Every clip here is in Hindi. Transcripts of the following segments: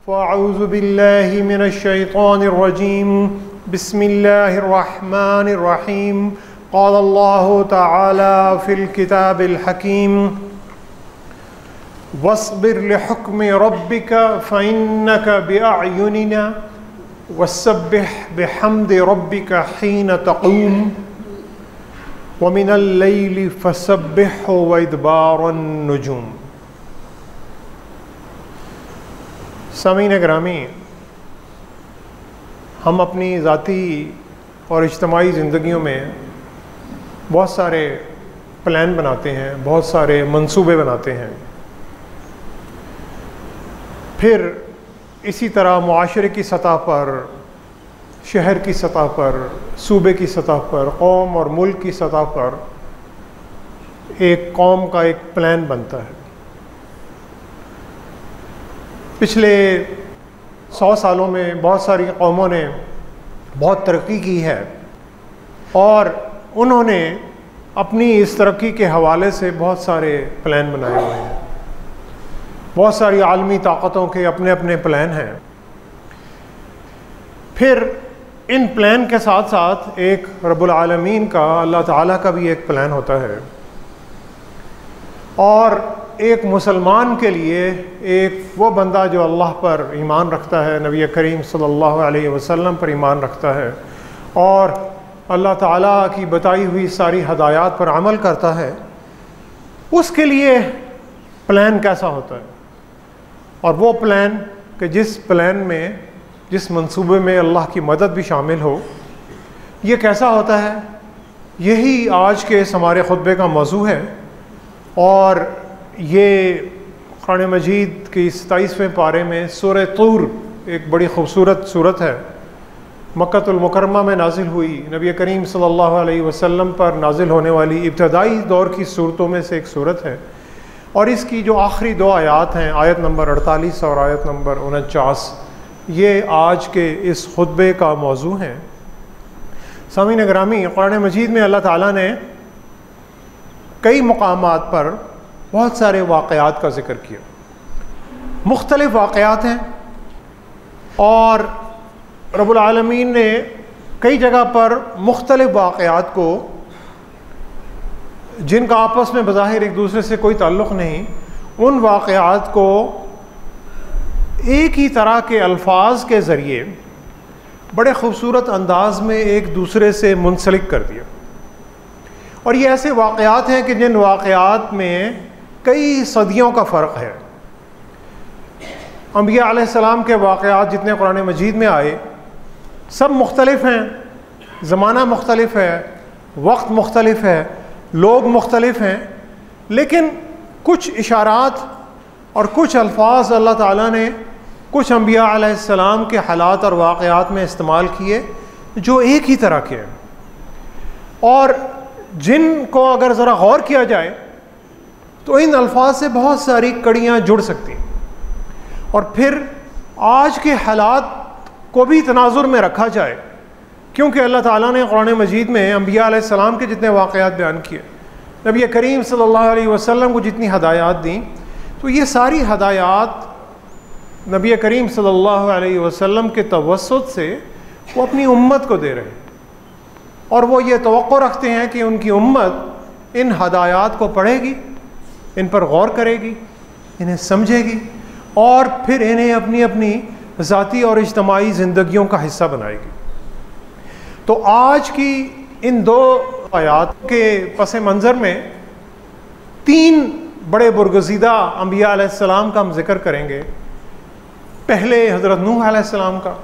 फ़अऊज़ु बिल्लाहि मिनश्शैतानिर्रजीम बिस्मिल्लाहिर्रहमानिर्रहीम क़ालल्लाहु तआला फ़िल किताबिल हकीम वस्बिर लिहुक्मि रब्बिका फ़इन्नका बिअअयुनिना वस्सब्बिह बिहम्दि रब्बिका हीन तक़ूम वमिनल लैलि फ़सब्बिहु वइदबारन नुजूम। सामीन गिरामी, हम अपनी ज़ाती और इज्तिमाई ज़िंदगियों में बहुत सारे प्लान बनाते हैं, बहुत सारे मंसूबे बनाते हैं। फिर इसी तरह मुआशरे की सतह पर, शहर की सतह पर, सूबे की सतह पर, कौम और मुल्क की सतह पर एक कौम का एक प्लान बनता है। पिछले 100 सालों में बहुत सारी कौमों ने बहुत तरक्की की है और उन्होंने अपनी इस तरक्की के हवाले से बहुत सारे प्लान बनाए हुए हैं। बहुत सारी आलमी ताकतों के अपने अपने प्लान हैं। फिर इन प्लान के साथ साथ एक रब्बुल आलमीन का, अल्लाह ताला का भी एक प्लान होता है। और एक मुसलमान के लिए, एक वो बंदा जो अल्लाह पर ईमान रखता है, नबी करीम सल्लल्लाहु अलैहि वसल्लम पर ईमान रखता है और अल्लाह ताला की बताई हुई सारी हदायत पर अमल करता है, उसके लिए प्लान कैसा होता है। और वो प्लान कि जिस प्लान में, जिस मंसूबे में अल्लाह की मदद भी शामिल हो, ये कैसा होता है, यही आज के इस हमारे खुतबे का मौजू है। और ये कुरान मजीद की 27वें पारे में सूरह तूर, एक बड़ी खूबसूरत सूरत है, मक्कतुल मुकर्रमा में नाजिल हुई, नबी करीम सल्लल्लाहु अलैहि वसल्लम पर नाजिल होने वाली इब्तदाई दौर की सूरतों में से एक सूरत है। और इसकी जो आखिरी 2 आयात हैं, आयत नंबर 48 और आयत नंबर 49, ये आज के इस खुतबे का मौजू है। सामीन गिरामी, कुरान मजीद में अल्लाह ताला ने कई मकामात पर बहुत सारे वाक़यात का ज़िक्र किया। मुख्तलिफ़ वाक़यात हैं और रब्बुल आलमीन ने कई जगह पर मुख्तलिफ़ वाक़यात को, जिनका आपस में बज़ाहिर एक दूसरे से कोई ताल्लुक़ नहीं, उन वाक़यात को एक ही तरह के अल्फाज के ज़रिए बड़े ख़ूबसूरत अंदाज में एक दूसरे से मुंसलिक कर दिया। और ये ऐसे वाक़यात हैं कि जिन वाक़यात में कई सदियों का फ़र्क है। अंबिया अलैहिस्सलाम के वाक़यात जितने कुरान मजीद में आए, सब मुख्तलिफ़ हैं, ज़माना मुख्तलिफ़ है, वक्त मुख्तलिफ़ है, लोग मुख्तलिफ़ हैं, लेकिन कुछ इशारात और कुछ अल्फाज अल्लाह ताला ने कुछ अंबिया अलैहिस्सलाम के हालात और वाक़यात में इस्तेमाल किए जो एक ही तरह के हैं और जिनको अगर ज़रा गौर किया जाए तो इन अल्फाज से बहुत सारी कड़ियाँ जुड़ सकती हैं। और फिर आज के हालात को भी तनाजुर में रखा जाए, क्योंकि अल्लाह ताला ने कुरान मजीद में अंबिया अलैहिस्सलाम के जितने वाक़यात बयान किए, नबी करीम सल्लल्लाहु अलैहि वसल्लम को जितनी हदायत दी, तो ये सारी हदायत नबी करीम सल्लल्लाहु अलैहि वसल्लम के तवस्सुत से वो अपनी उम्मत को दे रहे हैं। और वो ये तवक्को रखते हैं कि उनकी उम्मत इन हदायत को पढ़ेगी, इन पर गौर करेगी, इन्हें समझेगी और फिर इन्हें अपनी अपनी ज़ाती और इज्तिमाई ज़िंदगियों का हिस्सा बनाएगी। तो आज की इन 2 आयात के पस मंज़र में 3 बड़े बुरगज़ीदा अंबिया अलैहिस्सलाम का हम जिक्र करेंगे। पहले हज़रत नूह अलैहिस्सलाम का,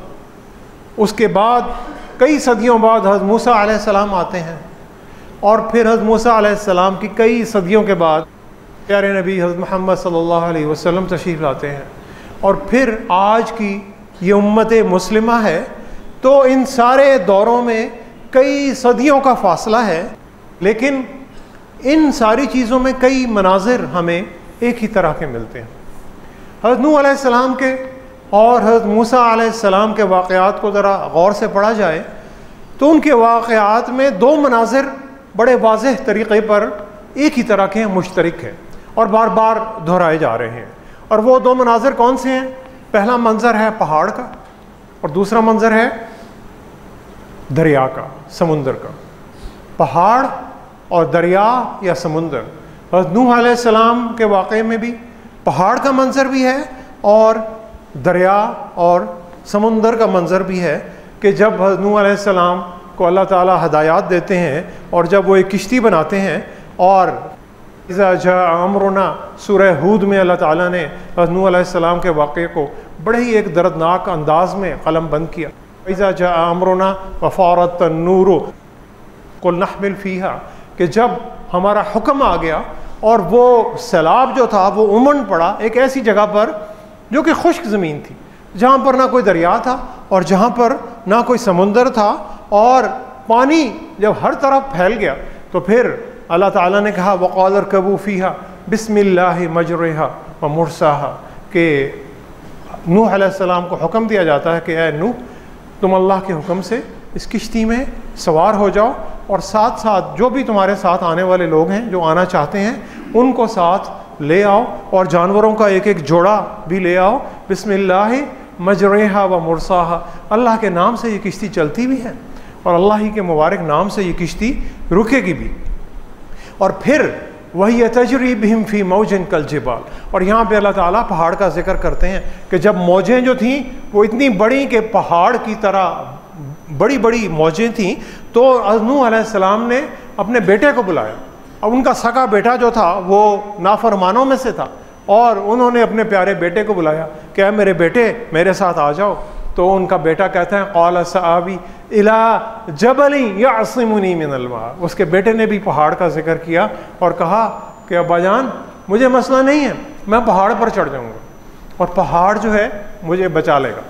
उसके बाद कई सदियों बाद हज़रत मूसा अलैहिस्सलाम आते हैं और फिर हज़रत मूसा अलैहिस्सलाम की कई सदियों के बाद प्यारे नबी हज़रत मोहम्मद सल्लल्लाहु अलैहि वसल्लम तशरीफ़ लाते हैं और फिर आज की ये उम्मत मुस्लिमा है। तो इन सारे दौरों में कई सदियों का फ़ासला है, लेकिन इन सारी चीज़ों में कई मनाजिर हमें एक ही तरह के मिलते हैं। हज़रत नूह अलैहिस्सलाम के और हज़रत मूसा अलैहिस्सलाम के वाक़यात को ज़रा गौर से पढ़ा जाए तो उनके वाक़यात में 2 मनाजिर बड़े वाज़ेह तरीक़े पर एक ही तरह के मुश्तरक हैं और बार बार दोहराए जा रहे हैं। और वो 2 मनाजिर कौन से हैं? पहला मंजर है पहाड़ का और दूसरा मंजर है दरिया का, समुंदर का। पहाड़ और दरिया या समुंदर, हज़रत नूह अलैहिस्सलाम के वाक़े में भी पहाड़ का मंजर भी है और दरिया और समुंदर का मंजर भी है कि जब हज़रत नूह अलैहिस्सलाम को अल्लाह ताला हदायत देते हैं और जब वो एक किश्ती बनाते हैं, और इज़ा जा अमरुना सूरह हूद में अल्लाह ताला ने हज़रत नूह अलैहिस्सलाम के वाक़े को बड़े ही एक दर्दनाक अंदाज में कलम बंद किया। इज़ा जा अमरुना वफ़ारत तन्नूर कुल नहमिल फ़ीहा, कि जब हमारा हुक्म आ गया और वो सैलाब जो था वो उमड़ पड़ा एक ऐसी जगह पर जो कि खुश्क ज़मीन थी, जहाँ पर ना कोई दरिया था और जहाँ पर ना कोई समुंदर था, और पानी जब हर तरफ फैल गया तो फिर अल्लाह ताला ने कहा वक़ाल इरकबू फ़ीहा बिस्मिल्लाहि मजरिहा व मुरसाहा, कि नूह अलैहिस्सलाम को हुक्म दिया जाता है कि ए नूह, तुम अल्लाह के हुक्म से इस किश्ती में सवार हो जाओ और साथ साथ जो भी तुम्हारे साथ आने वाले लोग हैं जो आना चाहते हैं उनको साथ ले आओ, और जानवरों का एक एक जोड़ा भी ले आओ। बिस्मिल्लाहि मजरेहा व मुरसाहा, अल्लाह के नाम से ये किश्ती चलती भी है और अल्लाह ही के मुबारक नाम से ये किश्ती रुकेगी भी। और फिर वही तजरी बिहिम फ़ी मौजिन कल जिबाल, और यहाँ पे अल्लाह ताला पहाड़ का जिक्र करते हैं कि जब मौजें जो थीं वो इतनी बड़ी कि पहाड़ की तरह बड़ी बड़ी मौजें थीं, तो नूह अलैहिस्सलाम ने अपने बेटे को बुलाया। अब उनका सगा बेटा जो था वो नाफरमानों में से था, और उन्होंने अपने प्यारे बेटे को बुलाया कि मेरे बेटे मेरे साथ आ जाओ। तो उनका बेटा कहता है क़ाल सआवी इला जबली यासिमुनी मिनल मा, उसके बेटे ने भी पहाड़ का जिक्र किया और कहा कि अब्बाजान मुझे मसला नहीं है, मैं पहाड़ पर चढ़ जाऊँगा और पहाड़ जो है मुझे बचा लेगा।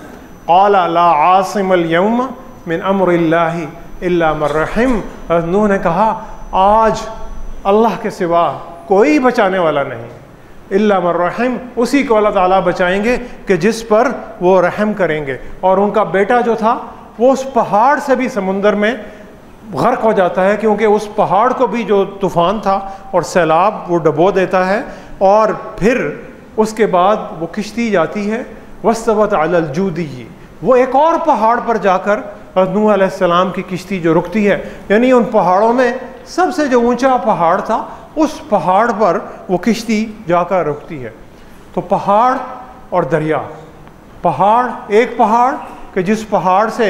क़ाल ला आसिमल यौम मिन अम्रिल्लाहि इल्ला मन रहिम, नूह ने कहा आज अल्लाह के सिवा कोई बचाने वाला नहीं, इल्ला मन रहिम, उसी को अल्लाह ताला बचाएंगे कि जिस पर वो रहम करेंगे। और उनका बेटा जो था वो उस पहाड़ से भी समुंदर में गर्क हो जाता है, क्योंकि उस पहाड़ को भी जो तूफ़ान था और सैलाब वो डबो देता है। और फिर उसके बाद वो किश्ती जाती है वस्तवत अलल जूदी, वो एक और पहाड़ पर जाकर नूह अलैहिस्सलाम की किश्ती जो रुकती है, यानी उन पहाड़ों में सबसे जो ऊंचा पहाड़ था उस पहाड़ पर वो किश्ती जाकर रुकती है। तो पहाड़ और दरिया, पहाड़ एक पहाड़ कि जिस पहाड़ से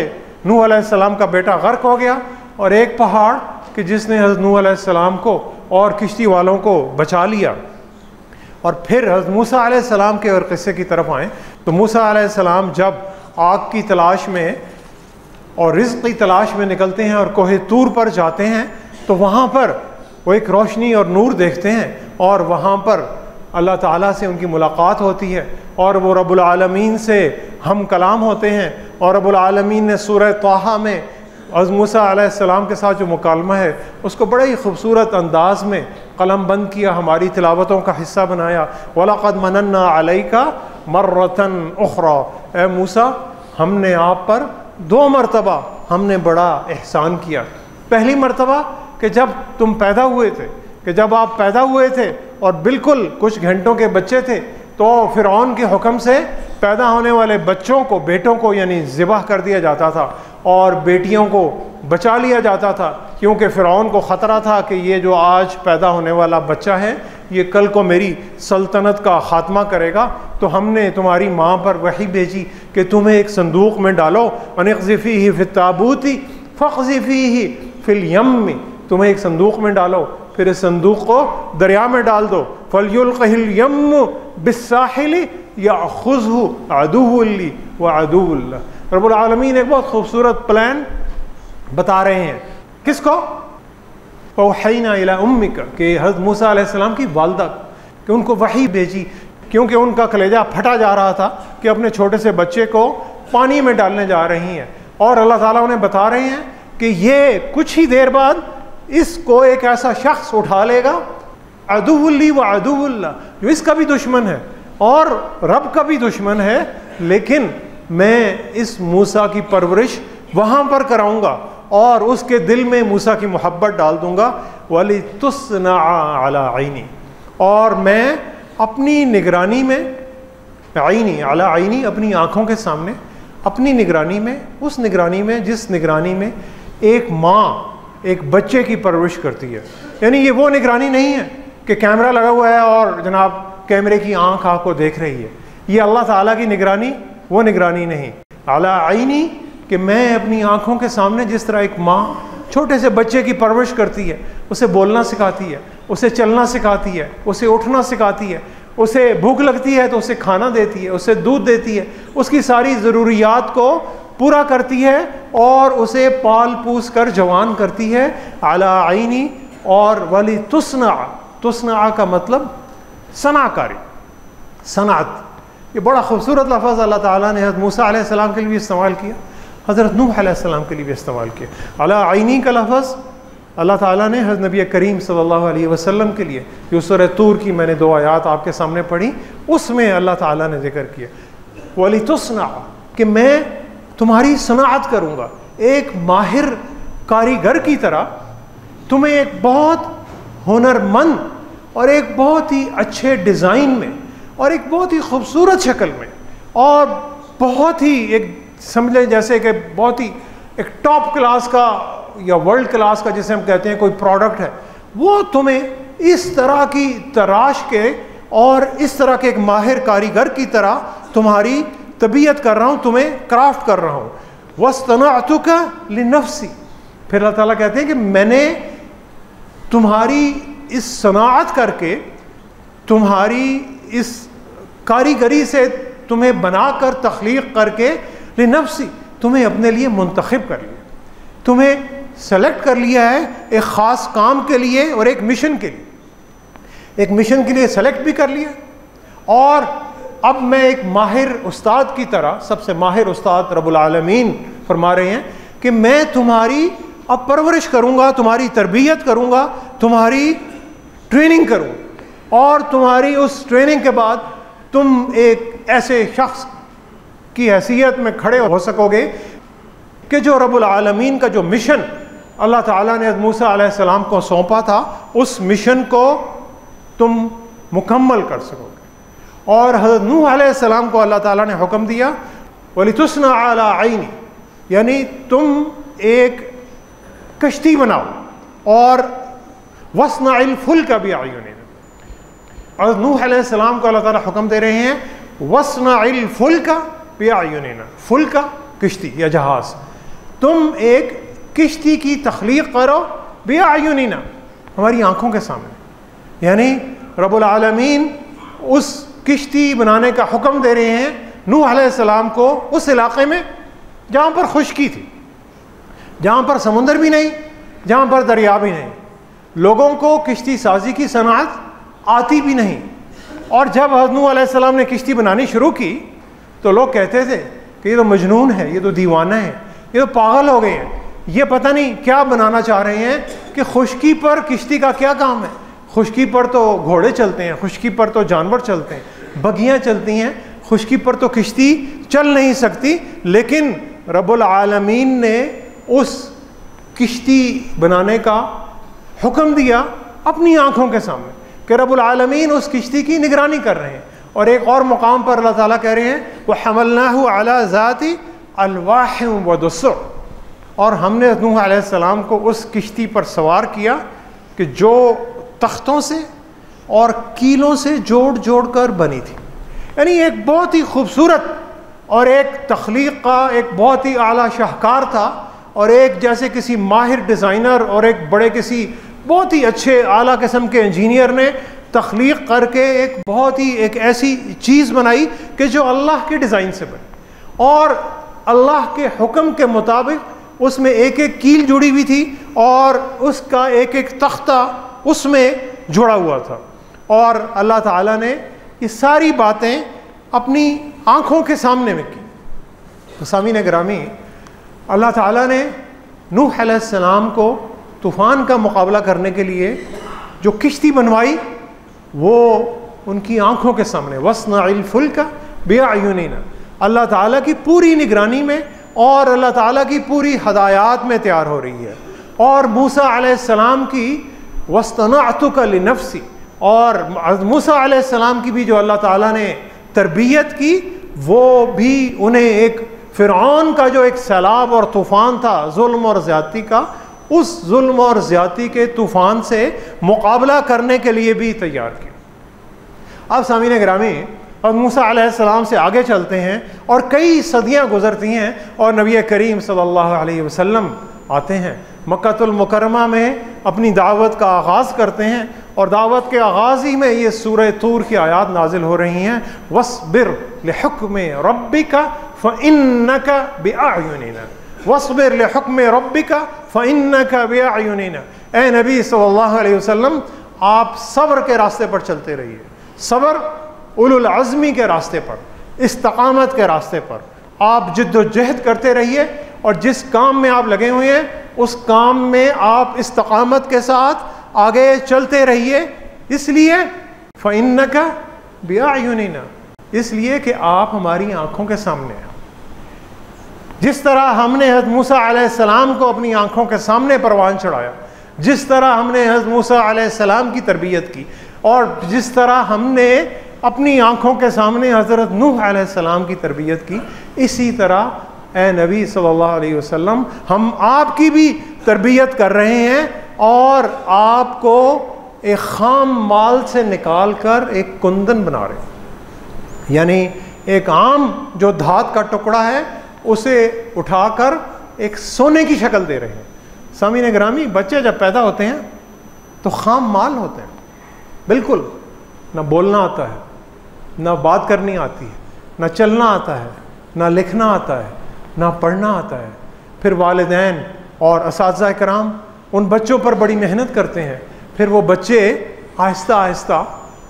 नूह अलैहिस्सलाम का बेटा गर्क हो गया, और एक पहाड़ कि जिसने हज़रत नूह अलैहिस्सलाम को और किश्ती वालों को बचा लिया। और फिर हज़रत मूसा अलैहिस्सलाम के और क़िस्से की तरफ आएँ तो मूसा अलैहिस्सलाम जब आग की तलाश में और रिज़्क़ की तलाश में निकलते हैं और कोहे तूर पर जाते हैं, तो वहाँ पर वो एक रोशनी और नूर देखते हैं और वहाँ पर अल्लाह ताला से उनकी मुलाकात होती है और वो रब्बुल आलमीन से हम कलाम होते हैं। और रब्बुल आलमीन ने सूरह ताहा में हज़रत मूसा अलैहिस्सलाम के साथ जो मुकालमा है उसको बड़े ही खूबसूरत अंदाज में कलम बंद किया, हमारी तिलावतों का हिस्सा बनाया। वलक़द मनन्ना अलैका मर्रतन उख़रा, ए मूसा हमने आप पर 2 मरतबा हमने बड़ा एहसान किया। पहली मरतबा कि जब तुम पैदा हुए थे, कि जब आप पैदा हुए थे और बिल्कुल कुछ घंटों के बच्चे थे, तो फ़िरऔन के हुक्म से पैदा होने वाले बच्चों को, बेटों को यानी ज़िबह कर दिया जाता था और बेटियों को बचा लिया जाता था, क्योंकि फ़िरऔन को ख़तरा था कि ये जो आज पैदा होने वाला बच्चा है ये कल को मेरी सल्तनत का ख़ात्मा करेगा। तो हमने तुम्हारी माँ पर वही भेजी कि तुम्हें एक संदूक में डालो, अनक़ज़िफ़ीही फ़ित्ताबूती फ़क़ज़िफ़ीही फ़िल यम्मी, तुम्हें एक संदूक में डालो, फिर इस संदूक को दरिया में डाल दो। फ़लयुल्क़िहिल यम्मु बिस्साहिलि यअख़ुज़हु अदुव्वुन ली व अदुव्वुन लह। रब्बुल आलमीन एक बहुत खूबसूरत प्लान बता रहे हैं, किसको? वहयना इला उम्मिका, कि हज़रत मूसा अलैहिस्सलाम की वालिदा, कि उनको वही भेजी, क्योंकि उनका कलेजा फटा जा रहा था कि अपने छोटे से बच्चे को पानी में डालने जा रही हैं। और अल्लाह ताला उन्हें बता रहे हैं कि ये कुछ ही देर बाद इसको एक ऐसा शख्स उठा लेगा, अदुव्वुन ली व अदुव्वुन लह, जो इसका भी दुश्मन है और रब का भी दुश्मन है, लेकिन मैं इस मूसा की परवरिश वहाँ पर कराऊँगा और उसके दिल में मूसा की मोहब्बत डाल दूँगा। वली तुस्ना अला ऐनी, और मैं अपनी निगरानी में आईनी अला आईनी, अपनी आँखों के सामने, अपनी निगरानी में, उस निगरानी में जिस निगरानी में एक माँ एक बच्चे की परवरिश करती है। यानी ये वो निगरानी नहीं है कि कैमरा लगा हुआ है और जनाब कैमरे की आँख को देख रही है। ये अल्लाह ताला की निगरानी वो निगरानी नहीं। अला आईनी कि मैं अपनी आँखों के सामने जिस तरह एक माँ छोटे से बच्चे की परवरिश करती है, उसे बोलना सिखाती है, उसे चलना सिखाती है, उसे उठना सिखाती है, उसे भूख लगती है तो उसे खाना देती है, उसे दूध देती है, उसकी सारी ज़रूरियात को पूरा करती है और उसे पाल पूस कर जवान करती है। अला आईनी और वली तुस्ना, तुस्ना का मतलब सनाकारी, सनात। ये बड़ा खूबसूरत लफ्ज़ अल्लाह ताला ने हज़रत मूसा अलैहिस्सलाम के लिए भी इस्तेमाल किया, हज़रत नूह अलैहिस्सलाम के लिए भी इस्तेमाल किया। अला आईनी का लफ्ज़ अल्लाह ताला ने हज़रत नबी करीम सल्लल्लाहु अलैहि वसल्लम के लिए, जो सूरह तूर की मैंने 2 आयात आपके सामने पढ़ी, उसमें अल्लाह ताला ने जिक्र किया वली तुस्ना, कि मैं तुम्हारी सनाअत करूँगा, एक माहिर कारीगर की तरह तुम्हें एक बहुत हुनरमंद और एक बहुत ही अच्छे डिज़ाइन में और एक बहुत ही खूबसूरत शक्ल में और बहुत ही एक समझ लें जैसे कि बहुत ही एक टॉप क्लास का या वर्ल्ड क्लास का जिसे हम कहते हैं कोई प्रोडक्ट है, वो तुम्हें इस तरह की तराश के और इस तरह के एक माहिर कारीगर की तरह तुम्हारी तबीयत कर रहा हूँ, तुम्हें क्राफ्ट कर रहा हूँ। वस्तनअतुका लिनफ्सी, फिर अल्लाह ताला कहते हैं कि मैंने तुम्हारी इस सनाअत करके, तुम्हारी इस कारीगरी से तुम्हें बनाकर तख्लीक करके लिनफ्सी, तुम्हें अपने लिए मुंतखब कर लिया, तुम्हें सेलेक्ट कर लिया है एक ख़ास काम के लिए और एक मिशन के लिए, एक मिशन के लिए सेलेक्ट भी कर लिया। और अब मैं एक माहिर उस्ताद की तरह, सबसे माहिर उस्ताद रब्बुल आलमीन फरमा रहे हैं कि मैं तुम्हारी अब परवरिश करूँगा, तुम्हारी तरबियत करूँगा, तुम्हारी ट्रेनिंग करूँगा और तुम्हारी उस ट्रेनिंग के बाद तुम एक ऐसे शख्स की हैसियत में खड़े हो सकोगे कि जो रब्बुल आलमीन का जो मिशन अल्लाह ताला ने मूसा अलैहिस्सलाम को सौंपा था, उस मिशन को तुम मुकम्मल कर सकोगे। और हज़रत नूह अलैहिस्सलाम को अल्लाह ताला ने हुक्म दिया वलितुस्ना अला आईनी, यानी तुम एक कश्ती बनाओ और वस्नाइल फुल्क बिअयुनिना। और नूह अलैहिस्सलाम को अल्लाह ताला हुक्म दे रहे हैं वस्नाइल फुल्क बिअयुनिना, फुल्क किश्ती या जहाज़, तुम एक किश्ती की तख्लीक करो बिअयुनिना, हमारी आँखों के सामने। यानी रब्बुल आलमीन उस किश्ती बनाने का हुक्म दे रहे हैं नूह अलैहिस्सलाम को उस इलाके में जहाँ पर खुश्की थी, जहाँ पर समुंदर भी नहीं, जहाँ पर दरिया भी नहीं, लोगों को किश्ती साजी की सनाअत आती भी नहीं। और जब हज़रत नूह अलैहिस्सलाम ने किश्ती बनानी शुरू की तो लोग कहते थे कि ये तो मजनून है, ये तो दीवाना है, ये तो पागल हो गए हैं, ये पता नहीं क्या बनाना चाह रहे हैं कि खुश्की पर किश्ती का क्या काम है। खुश्की पर तो घोड़े चलते हैं, खुश्की पर तो जानवर चलते हैं, बगियाँ चलती हैं, खुश्की पर तो किश्ती चल नहीं सकती। लेकिन रब्बुल आलमीन ने उस किश्ती बनाने का हुक्म दिया अपनी आँखों के सामने कि रब्बुल आलमीन उस किश्ती की निगरानी कर रहे हैं। और एक और मुकाम पर अल्लाह ताला कह रहे हैं वह हमलनाहु अला ज़ाती अलवाह व दुस्सुर, और हमने नूह अलैहिस्सलाम को उस किश्ती पर सवार किया कि जो तख्तों से और कीलों से जोड़ जोड़ कर बनी थी। यानी एक बहुत ही खूबसूरत और एक तख्लीक का एक बहुत ही आला शाहकार था, और एक जैसे किसी माहिर डिज़ाइनर और एक बड़े किसी बहुत ही अच्छे आला किस्म के इंजीनियर ने तख्लीक करके एक बहुत ही एक ऐसी चीज़ बनाई कि जो अल्लाह के डिज़ाइन से बनी और अल्लाह के हुक्म के मुताबिक उसमें एक एक कील जुड़ी हुई थी और उसका एक एक तख्ता उसमें जुड़ा हुआ था। और अल्लाह ताला ने ये सारी बातें अपनी आँखों के सामने में की। तो सामीन गिरामी, अल्लाह ताला ने नूह अलैहिस्सलाम को तूफ़ान का मुकाबला करने के लिए जो किश्ती बनवाई वो उनकी आँखों के सामने वस्नाइल फुल्क बिअयुनिना, अल्लाह ताला की पूरी निगरानी में और अल्लाह ताला की पूरी हदायत में तैयार हो रही है। और मूसा अलैहिस्सलाम की वस्तनअतुका लिनफ्सी, और मूसा अलैहिस्सलाम की भी जो अल्लाह ताला ने तरबियत की, वो भी उन्हें एक फ़िरऔन का जो एक सैलाब और तूफ़ान था जुल्म और ज़्यादती का, उस जुल्म और ज़्यादती के तूफ़ान से मुकाबला करने के लिए भी तैयार किया। अब सामीन गिरामी, और मूसा अलैहिस्सलाम से आगे चलते हैं और कई सदियां गुजरती हैं और नबी करीम सल्लल्लाहु अलैहि वसल्लम आते हैं, मक्कातुल मुकर्रमा में अपनी दावत का आगाज़ करते हैं और दावत के आगाज़ ही में ये सूरह तूर की आयात नाजिल हो रही हैं, वस्बिर लिहुक्म रब्बिका फ़इन्नका बिअयुनिना, वस्बिर लिहुक्म रब्बिका फ़इन्नका बिअयुनिना। ए नबी सल्लल्लाहु अलैहि वसल्लम, आप सब्र के रास्ते पर चलते रहिए, सब्र उलुल अज़्मी के रास्ते पर, इस्तकामत के रास्ते पर आप जिद्दोजहद करते रहिए और जिस काम में आप लगे हुए हैं उस काम में आप इस्तकामत के साथ आगे चलते रहिए। इसलिए फ़इन्नका बिअयुनिना, इसलिए कि आप हमारी आँखों के सामने हैं। जिस तरह हमने हज़रत मूसा अलैहिस्सलाम को अपनी आँखों के सामने परवान चढ़ाया, जिस तरह हमने हज़रत मूसा अलैहिस्सलाम की तरबियत की और जिस तरह हमने अपनी आँखों के सामने हज़रत नूह अलैहिस्सलाम की तरबियत की, इसी तरह ए नबी सल्लल्लाहु अलैहि वसल्लम हम आपकी भी तरबियत कर रहे हैं और आपको एक ख़ाम माल से निकाल कर एक कुंदन बना रहे हैं। यानी एक आम जो धात का टुकड़ा है उसे उठाकर एक सोने की शक्ल दे रहे हैं। सामीन गिरामी, बच्चे जब पैदा होते हैं तो ख़ाम माल होते हैं, बिल्कुल ना बोलना आता है, ना बात करनी आती है, ना चलना आता है, ना लिखना आता है, ना पढ़ना आता है। फिर वालिदैन और असातिज़ा इकराम उन बच्चों पर बड़ी मेहनत करते हैं, फिर वो बच्चे आहिस्ता आहिस्ता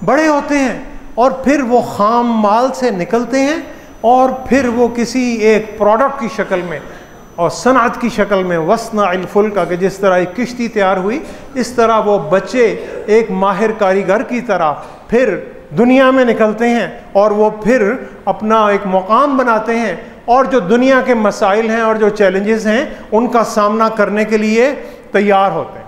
बड़े होते हैं और फिर वो ख़ाम माल से निकलते हैं और फिर वो किसी एक प्रोडक्ट की शक्ल में और सनअत की शक्ल में, वस्नाइल फुल्क कि जिस तरह एक किश्ती तैयार हुई, इस तरह वो बच्चे एक माहिर कारीगर की तरह फिर दुनिया में निकलते हैं और वो फिर अपना एक मुकाम बनाते हैं और जो दुनिया के मसाइल हैं और जो चैलेंजेस हैं उनका सामना करने के लिए तैयार होते हैं।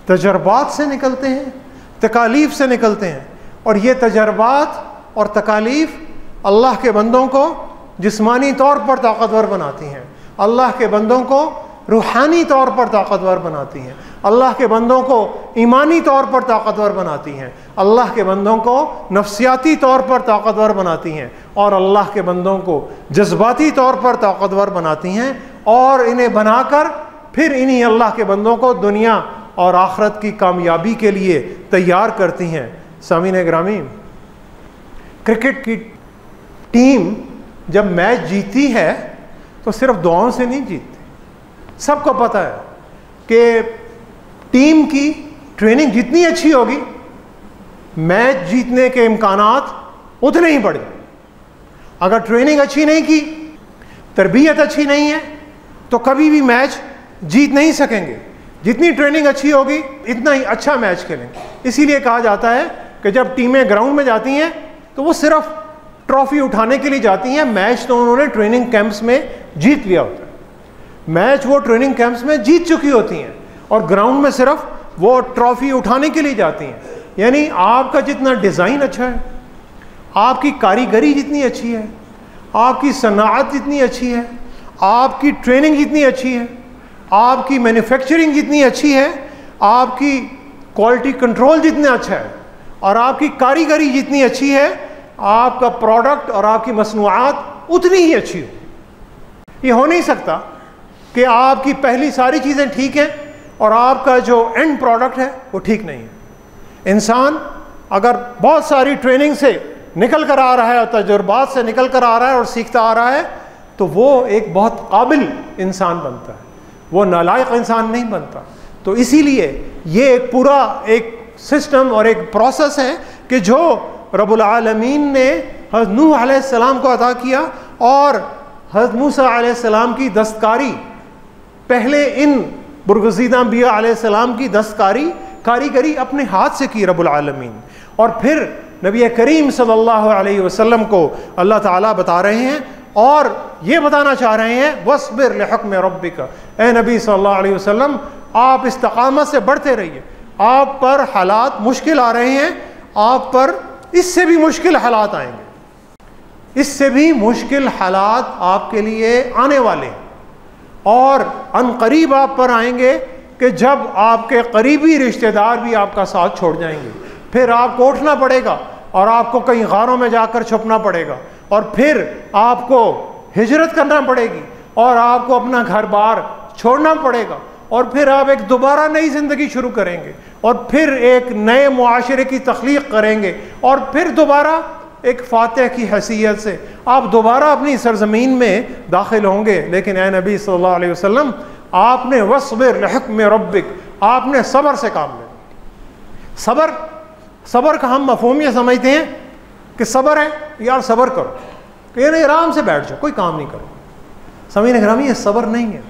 तजर्बात से निकलते हैं, तकालीफ से निकलते हैं और ये तजर्बात और तकालीफ अल्लाह के बंदों को जिस्मानी तौर पर ताकतवर बनाती हैं, अल्लाह के बंदों को रूहानी तौर पर ताकतवर बनाती हैं, अल्लाह के बंदों को ईमानी तौर पर ताकतवर बनाती हैं, अल्लाह के बंदों को नफ्सियाती तौर पर ताकतवर बनाती हैं और अल्लाह के बंदों को जज्बाती तौर पर ताकतवर बनाती हैं और इन्हें बनाकर फिर इन्हीं अल्लाह के बंदों को दुनिया और आखिरत की कामयाबी के लिए तैयार करती हैं। सामीन गिरामी, क्रिकेट की टीम जब मैच जीती है तो सिर्फ दुआओं से नहीं जीतती। सबको पता है कि टीम की ट्रेनिंग जितनी अच्छी होगी मैच जीतने के इम्कानात उतने ही बढ़ जाए। अगर ट्रेनिंग अच्छी नहीं की, तरबियत अच्छी नहीं है तो कभी भी मैच जीत नहीं सकेंगे। जितनी ट्रेनिंग अच्छी होगी इतना ही अच्छा मैच खेलेंगे। इसीलिए कहा जाता है कि जब टीमें ग्राउंड में जाती हैं तो वो सिर्फ ट्रॉफी उठाने के लिए जाती हैं, मैच तो उन्होंने ट्रेनिंग कैंप्स में जीत लिया होता है, मैच वो ट्रेनिंग कैंप्स में जीत चुकी होती हैं और ग्राउंड में सिर्फ वो ट्रॉफी उठाने के लिए जाती हैं। यानी आपका जितना डिज़ाइन अच्छा है, आपकी कारीगरी जितनी अच्छी है, आपकी सनाअत जितनी अच्छी है, आपकी ट्रेनिंग जितनी अच्छी है, आपकी मैन्युफैक्चरिंग जितनी अच्छी है, आपकी क्वालिटी कंट्रोल जितना अच्छा है और आपकी कारीगरी जितनी अच्छी है, आपका प्रोडक्ट और आपकी मसनूआत उतनी ही अच्छी हो। ये हो नहीं सकता कि आपकी पहली सारी चीज़ें ठीक हैं और आपका जो एंड प्रोडक्ट है वो ठीक नहीं है। इंसान अगर बहुत सारी ट्रेनिंग से निकल कर आ रहा है और तजुर्बात से निकल कर आ रहा है और सीखता आ रहा है तो वो एक बहुत काबिल इंसान बनता है, वो नालायक इंसान नहीं बनता। तो इसीलिए ये एक पूरा एक सिस्टम और एक प्रोसेस है कि जो रब्बुल आलमीन ने हज़रत नूह अलैहिस्सलाम को अता किया और हज़रत मूसा अलैहिस्सलाम की दस्तकारी, पहले इन बुरगुज़ीदा अंबिया अलैहिस्सलाम की दस्तकारी कारीगरी अपने हाथ से की रब्बुल आलमीन और फिर नबी करीम सल्लल्लाहु अलैहि वसल्लम को अल्लाह ताला बता रहे हैं और ये बताना चाह रहे हैं वस्बिर लिहुक्म रब्बिका, ए नबी सल्लल्लाहु अलैहि वसल्लम आप इस्तकामत से बढ़ते रहिए। आप पर हालात मुश्किल आ रहे हैं, आप पर इससे भी मुश्किल हालात आएंगे, इससे भी मुश्किल हालात आपके लिए आने वाले हैं, और अनकरीब आप पर आएंगे कि जब आपके करीबी रिश्तेदार भी आपका साथ छोड़ जाएंगे, फिर आपको उठना पड़ेगा और आपको कहीं गारों में जाकर छुपना पड़ेगा, और फिर आपको हिजरत करना पड़ेगी, और आपको अपना घर बार छोड़ना पड़ेगा, और फिर आप एक दोबारा नई ज़िंदगी शुरू करेंगे, और फिर एक नए मुआशरे की तख्लीक करेंगे, और फिर दोबारा एक फातिह की हैसियत से आप दोबारा अपनी सरजमीन में दाखिल होंगे। लेकिन ए नबी सल्लल्लाहु अलैहि वसल्लम, आपने वस्बिर लिहुक्म रब्बिक, आपने सब्र से काम लेना। सब्र का हम मफ़हूम ये समझते हैं कि सब्र है यार सब्र करो, तो ये नहीं आराम से बैठ जाओ कोई काम नहीं करो। समीन ग्रामी, ये सब्र नहीं है।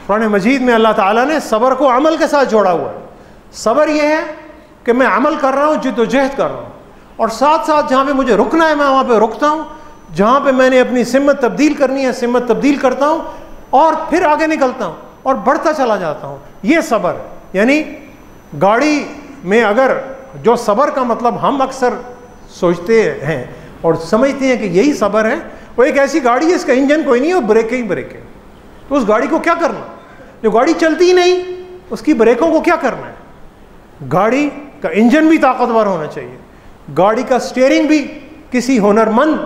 कुरान मजीद में अल्लाह ताला ने सब्र को अमल के साथ जोड़ा हुआ है। सब्र ये है कि मैं अमल कर रहा हूँ, जिद्दोजहद कर रहा हूँ, और साथ साथ जहाँ पे मुझे रुकना है मैं वहाँ पे रुकता हूँ, जहाँ पे मैंने अपनी सिमत तब्दील करनी है सिमत तब्दील करता हूँ, और फिर आगे निकलता हूँ और बढ़ता चला जाता हूँ। ये सब्र है। यानी गाड़ी में अगर जो सब्र का मतलब हम अक्सर सोचते हैं और समझते हैं कि यही सब्र है, वो एक ऐसी गाड़ी है इसका इंजन कोई नहीं है, ब्रेकें ही ब्रेकें, तो उस गाड़ी को क्या करना? जो गाड़ी चलती ही नहीं उसकी ब्रेकों को क्या करना है? गाड़ी का इंजन भी ताकतवर होना चाहिए, गाड़ी का स्टीयरिंग भी किसी हुनरमंद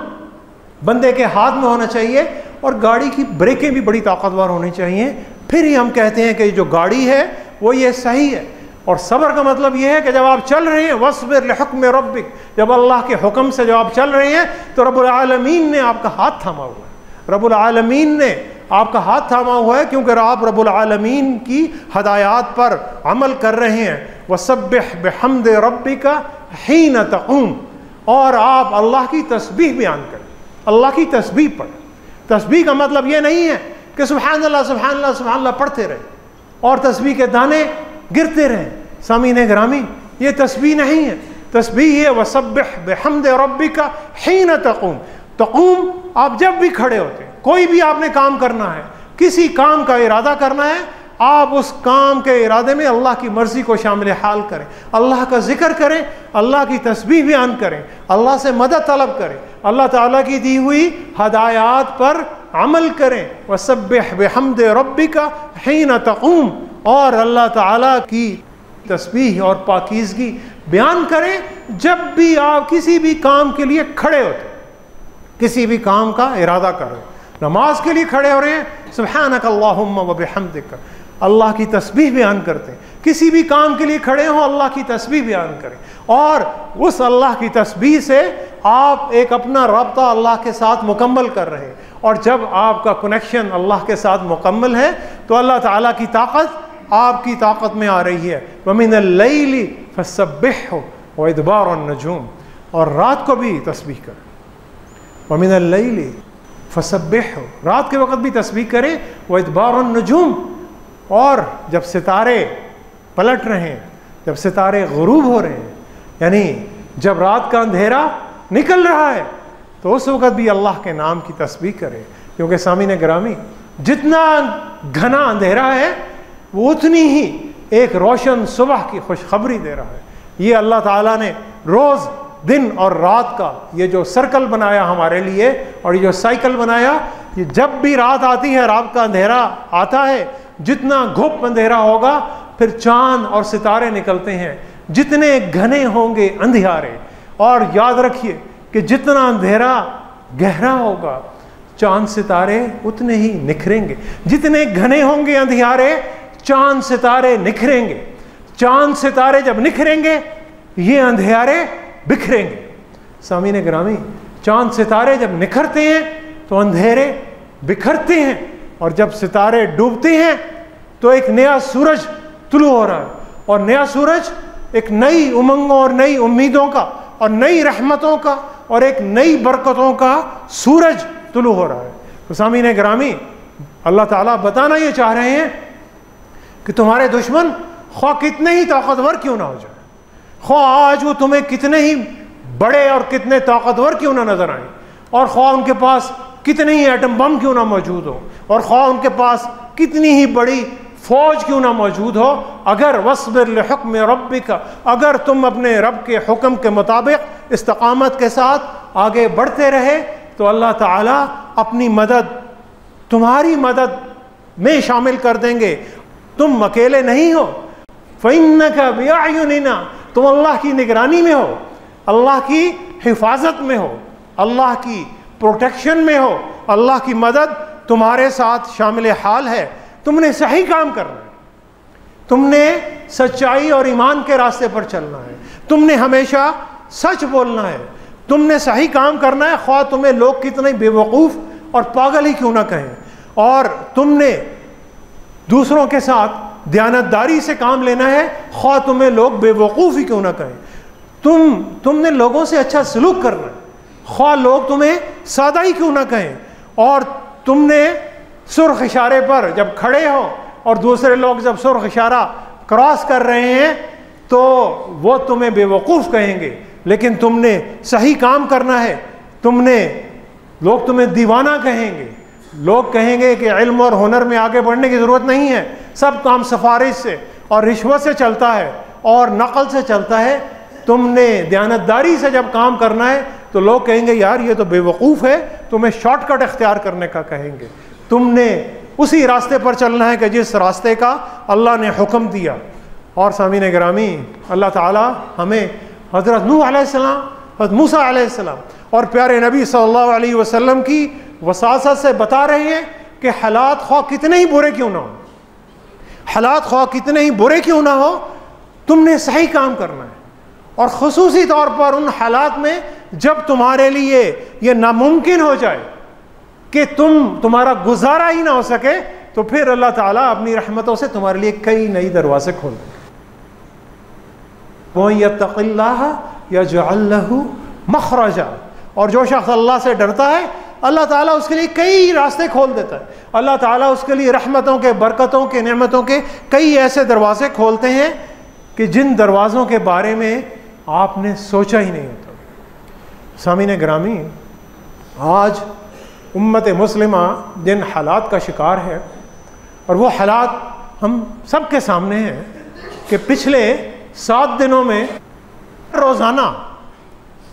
बंदे के हाथ में होना चाहिए, और गाड़ी की ब्रेकें भी बड़ी ताकतवर होनी चाहिए। फिर ही हम कहते हैं कि जो गाड़ी है वो ये सही है। और सब्र का मतलब ये है कि जब आप चल रहे हैं, वस्बिर लिहुक्म रब्बिक, जब अल्लाह के हुक्म से जब आप चल रहे हैं तो रब्बुल आलमीन ने आपका हाथ थामा हुआ है। रब्बुल आलमीन ने आपका हाथ थामा हुआ है क्योंकि आप रब्बुल आलमीन की हदायत पर अमल कर रहे हैं। वसब्बिह बिहम्द रब्बिका हीन तक़ूम, और आप अल्लाह की तस्बीह बयान करें, अल्लाह की तस्बीह पढ़ें। तस्बीह का मतलब ये नहीं है कि सुभान अल्लाह सुभान अल्लाह सुभान अल्लाह पढ़ते रहे और तस्बीह के दाने गिरते रहें। सामीन ग्रामी, ये तस्बीह नहीं है। तस्बीह है वसब्बिह बिहम्द रब्बिका हीन तक़ूम। तक़ूम आप जब भी खड़े होते हैं, कोई भी आपने काम करना है, किसी काम का इरादा करना है, आप उस काम के इरादे में अल्लाह की मर्ज़ी को शामिल हाल करें, अल्लाह का जिक्र करें, अल्लाह की तस्बीह बयान करें, अल्लाह से मदद तलब करें, अल्लाह ताला की दी हुई हदायत पर अमल करें। वसब्बिह बिहम्द रब्बिका हीन तक़ूम, और अल्लाह ताला की तस्बीह और पाकीज़गी बयान करें जब भी आप किसी भी काम के लिए खड़े होते, किसी भी काम का इरादा करें। नमाज के लिए खड़े हो रहे हैं, सुब्हानक अल्लाहुम्मा व बिहम्दिक, अल्लाह की तस्बीह बयान करते हैं। किसी भी काम के लिए खड़े हो, अल्लाह की तस्बीह बयान करें, और उस अल्लाह की तस्बीह से आप एक अपना रब्ता अल्लाह के साथ मुकम्मल कर रहे हैं। और जब आपका कनेक्शन अल्लाह के साथ मुकम्मल है तो अल्लाह ताला की ताकत आपकी ताकत में आ रही है। वमिनल लैली फसब्बिहु व इदबारन नजूम, और रात को भी तस्बीह करें। वमिनल लैली फसब्बिहु, रात के वक्त भी तस्बीह करें। व इदबारन नजूम, और जब सितारे पलट रहे हैं, जब सितारे गुरूब हो रहे हैं, यानी जब रात का अंधेरा निकल रहा है, तो उस वक्त भी अल्लाह के नाम की तस्बीह करें। क्योंकि सामीन ग्रामी, जितना घना अंधेरा है वो उतनी ही एक रोशन सुबह की खुशखबरी दे रहा है। ये अल्लाह ताला ने रोज़ दिन और रात का ये जो सर्कल बनाया हमारे लिए, और ये जो साइकिल बनाया, ये जब भी रात आती है, रात का अंधेरा आता है, जितना घुप अंधेरा होगा फिर चांद और सितारे निकलते हैं। जितने घने होंगे अंधियारे, और याद रखिए कि जितना अंधेरा गहरा होगा चांद सितारे उतने ही निखरेंगे। जितने घने होंगे अंधियारे, चांद सितारे निखरेंगे। चांद सितारे जब निखरेंगे, ये अंधियारे बिखरेंगे। सामीन ग्रामी, चांद सितारे जब निखरते हैं तो अंधेरे बिखरते हैं, और जब सितारे डूबते हैं तो एक नया सूरज तुलू हो रहा है, और नया सूरज एक नई उमंगों और नई उम्मीदों का और नई रहमतों का और एक नई बरकतों का सूरज तुलू हो रहा है। तो सामीन ग्रामी, अल्लाह ताला बताना ये चाह रहे हैं कि तुम्हारे दुश्मन ख्वाह कितने ही ताकतवर क्यों ना हो जाए, ख्वाह आज वो तुम्हें कितने ही बड़े और कितने ताकतवर क्यों ना नजर आए, और ख्वाह उनके पास कितने ही एटम बम क्यों ना मौजूद हो, और ख्वाह उनके पास कितनी ही बड़ी फौज क्यों ना मौजूद हो, अगर वस्बिर लिहुक्म रब्बिका, अगर तुम अपने रब के हुक्म के मुताबिक इस्तकामत के साथ आगे बढ़ते रहे, तो अल्लाह ताला अपनी मदद तुम्हारी मदद में शामिल कर देंगे। तुम अकेले नहीं हो। फ़इन्नका बिअयुनिना, तुम अल्लाह की निगरानी में हो, अल्लाह की हिफाजत में हो, अल्लाह की प्रोटेक्शन में हो, अल्लाह की मदद तुम्हारे साथ शामिल हाल है। तुमने सही काम करना है, तुमने सच्चाई और ईमान के रास्ते पर चलना है, तुमने हमेशा सच बोलना है, तुमने सही काम करना है, ख्वाह तुम्हें लोग कितने बेवकूफ़ और पागल ही क्यों ना कहें। और तुमने दूसरों के साथ दयानतदारी से काम लेना है, ख्वाह तुम्हें लोग बेवकूफ़ ही क्यों ना कहें। तुमने लोगों से अच्छा सलूक करना है, ख्वाह लोग तुम्हें सादा ही क्यों ना कहें। और तुमने सुर्ख इशारे पर जब खड़े हो और दूसरे लोग जब सुर्ख इशारा क्रॉस कर रहे हैं तो वो तुम्हें बेवकूफ़ कहेंगे, लेकिन तुमने सही काम करना है। लोग तुम्हें दीवाना कहेंगे, लोग कहेंगे कि इल्म और हुनर में आगे बढ़ने की ज़रूरत नहीं है, सब काम सिफारिश से और रिश्वत से चलता है और नकल से चलता है। तुमने दयानतदारी से जब काम करना है तो लोग कहेंगे यार ये तो बेवकूफ़ है, तुम्हें शॉर्टकट इख्तियार करने का कहेंगे। तुमने उसी रास्ते पर चलना है कि जिस रास्ते का अल्लाह ने हुक्म दिया। और सामीन गिरामी, अल्लाह ताला हमें हज़रत नूह अलैहिस्सलाम, हज़रत मूसा अलैहिस्सलाम और प्यारे नबी सल्लल्लाहु अलैहि वसल्लम की वसासत से बता रहे हैं कि हालात ख्वाह कितने ही बुरे क्यों ना हो, हालात ख्वाह कितने ही बुरे क्यों ना हो, तुमने सही काम करना है। और ख़ुसूसी तौर पर उन हालात में जब तुम्हारे लिए ये नामुमकिन हो जाए कि तुम्हारा गुजारा ही ना हो सके, तो फिर अल्लाह ताला अपनी रहमतों से तुम्हारे लिए कई नई दरवाजे खोल देंगे। वो यत्तक़िल्लाह यजअल लहू मखरजा, और जो शख्स अल्लाह से डरता है अल्लाह ताला उसके लिए कई रास्ते खोल देता है। अल्लाह ताला उसके लिए रहमतों के, बरकतों के, नेमतों के कई ऐसे दरवाजे खोलते हैं कि जिन दरवाज़ों के बारे में आपने सोचा ही नहीं होता। सामीन गिरामी, आज उम्मत मुस्लिमा जिन हालात का शिकार है, और वो हालात हम सब के सामने हैं कि पिछले 7 दिनों में रोज़ाना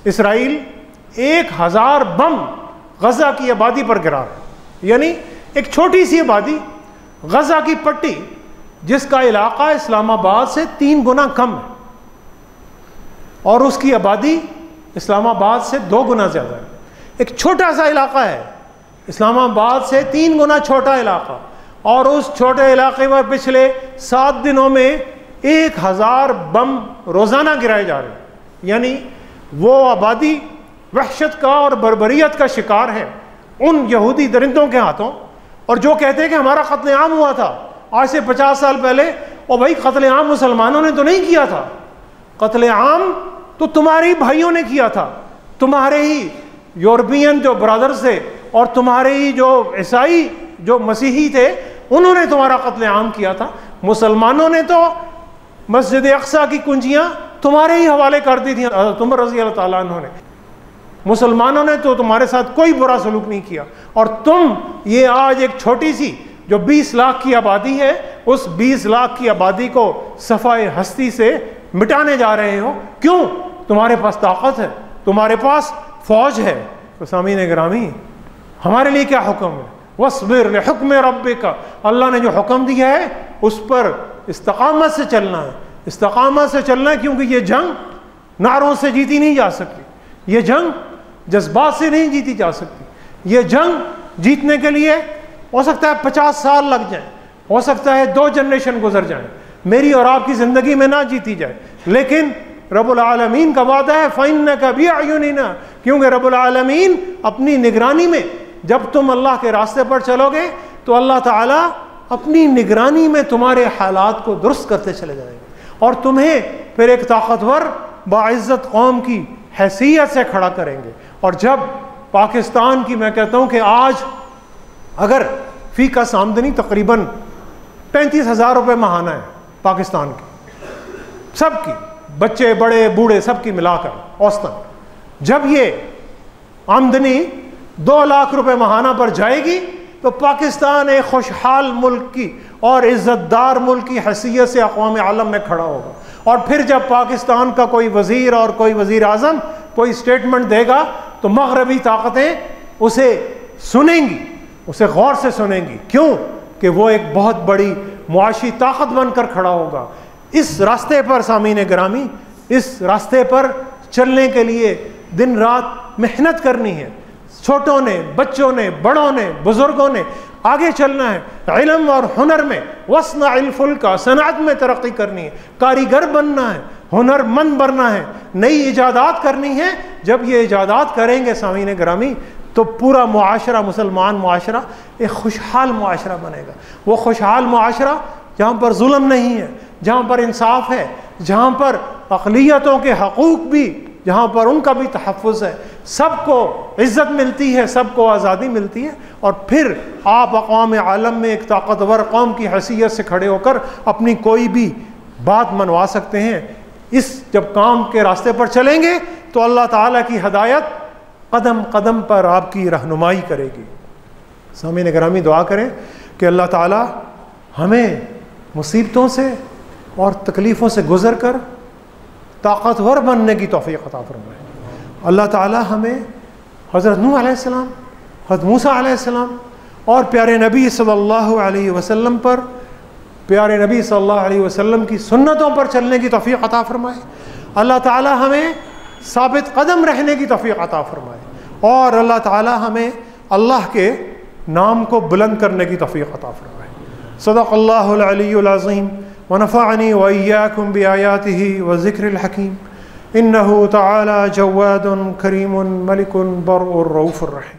इसराइल 1000 बम गज़ा की आबादी पर गिरा है। यानी एक छोटी सी आबादी, गज़ा की पट्टी, जिसका इलाका इस्लामाबाद से 3 गुना कम है और उसकी आबादी इस्लामाबाद से 2 गुना ज़्यादा है। एक छोटा सा इलाका है, इस्लामाबाद से 3 गुना छोटा इलाका, और उस छोटे इलाके पर पिछले 7 दिनों में 1000 बम रोज़ाना गिराए जा रहे हैं। यानी वो आबादी वहशत का और बर्बरियत का शिकार है उन यहूदी दरिंदों के हाथों। और जो कहते हैं कि हमारा कत्लेआम हुआ था आज से 50 साल पहले, और भाई कत्लेआम मुसलमानों ने तो नहीं किया था, कत्लेआम तो तुम्हारे ही भाइयों ने किया था, तुम्हारे ही यूरोपियन जो ब्रदर्स थे और तुम्हारे ही जो ईसाई जो मसीही थे, उन्होंने तुम्हारा कत्लेआम किया था। मुसलमानों ने तो मस्जिद अक्सा की कुंजियाँ तुम्हारे ही हवाले कर दी थी तुम रज़ी अल्लाह ताला अन्हु ने। मुसलमानों ने तो तुम्हारे साथ कोई बुरा सलूक नहीं किया, और तुम ये आज एक छोटी सी जो 20 लाख की आबादी है, उस 20 लाख की आबादी को सफ़ाए हस्ती से मिटाने जा रहे हो। क्यों? तुम्हारे पास ताकत है, तुम्हारे पास फौज है। तो सामीन गिरामी, हमारे लिए क्या हुक्म है? वस्बिर लिहुक्म रब्बिका, अल्लाह ने जो हुक्म दिया है उस पर इस्तकामत से चलना है, इस्तकामत से चलना है, क्योंकि ये जंग नारों से जीती नहीं जा सकती, ये जंग जज्बात से नहीं जीती जा सकती। ये जंग जीतने के लिए हो सकता है 50 साल लग जाए, हो सकता है 2 जनरेशन गुजर जाए, मेरी और आपकी ज़िंदगी में ना जीती जाए, लेकिन रब्बुल आलमीन का वादा है फ़इन्नका बिअयुनिना, क्योंकि रब्बुल आलमीन अपनी निगरानी में, जब तुम अल्लाह के रास्ते पर चलोगे तो अल्लाह ताला अपनी निगरानी में तुम्हारे हालात को दुरुस्त करते चले जाएंगे और तुम्हें फिर एक ताकतवर बाइज़्ज़त कौम की हैसियत से खड़ा करेंगे। और जब पाकिस्तान की, मैं कहता हूँ कि आज अगर फ़ी का आमदनी तकरीबन 35,000 रुपये माहाना है पाकिस्तान की, सबकी, बच्चे बड़े बूढ़े सबकी मिलाकर औसतन, जब ये आमदनी 2 लाख रुपए माहाना पर जाएगी तो पाकिस्तान एक खुशहाल मुल्क की और इज़्ज़तदार मुल्क की हैसियत से अक़वाम आलम में खड़ा होगा। और फिर जब पाकिस्तान का कोई वज़ीर और कोई वज़ीर आज़म कोई स्टेटमेंट देगा तो मग़रबी ताकतें उसे सुनेंगी, उसे गौर से सुनेंगी। क्यों? कि वो एक बहुत बड़ी मुआशी ताकत बनकर खड़ा होगा। इस रास्ते पर सामीन गिरामी, इस रास्ते पर चलने के लिए दिन रात मेहनत करनी है। छोटों ने, बच्चों ने, बड़ों ने, बुजुर्गों ने आगे चलना है। इल्म और हुनर में वस्नइल फुल्का, सनात में तरक्की करनी है, कारीगर बनना है, हुनरमंद बनना है, नई इजादात करनी है। जब ये इजादात करेंगे सामीन गिरामी तो पूरा मुआशरा, मुसलमान मुआशरा एक खुशहाल मुआशरा बनेगा। वो खुशहाल मुआशरा जहाँ पर जुल्म नहीं है, जहाँ पर इंसाफ है, जहाँ पर अक़लियतों के हकूक़ भी, जहाँ पर उनका भी तहफ़्फ़ुज़ है, सबको इज़्ज़त मिलती है, सबको आज़ादी मिलती है। और फिर आप अक़वाम आलम में एक ताकतवर कौम की हैसियत से खड़े होकर अपनी कोई भी बात मनवा सकते हैं। इस जब काम के रास्ते पर चलेंगे तो अल्लाह ताला की हदायत कदम कदम पर आपकी रहनुमाई करेगी। सामीन गिरामी, दुआ करें कि अल्लाह ताला हमें मुसीबतों से और तकलीफ़ों से गुज़र कर ताकतवर बनने की तौफ़ीक़ अता फ़रमाए। अल्लाह ताला हमें हज़रत नूह अलैहिस्सलाम, हज़रत मूसा अलैहिस्सलाम और प्यारे नबी सल्लल्लाहु अलैहि वसल्लम पर, प्यारे नबी सल्लल्लाहु अलैहि वसल्लम की सुन्नतों पर चलने की तौफ़ीक़ अता फ़रमाए। अल्लाह ताला हमें साबित कदम रहने की तौफ़ीक़ अता फ़रमाए और अल्लाह ताला हमें अल्लाह के नाम को बुलंद करने की तौफ़ीक़ अता फ़रमाए। सदक़ल्लाहुल अलियुल अज़ीम व नफ़अनी व इय्याकुम बिआयातिही व ज़िक्रिल हकीम। इन्नहु तआला जव्वादुन करीमुन मलिकुन बर्रुर रऊफ़ुर रहीम।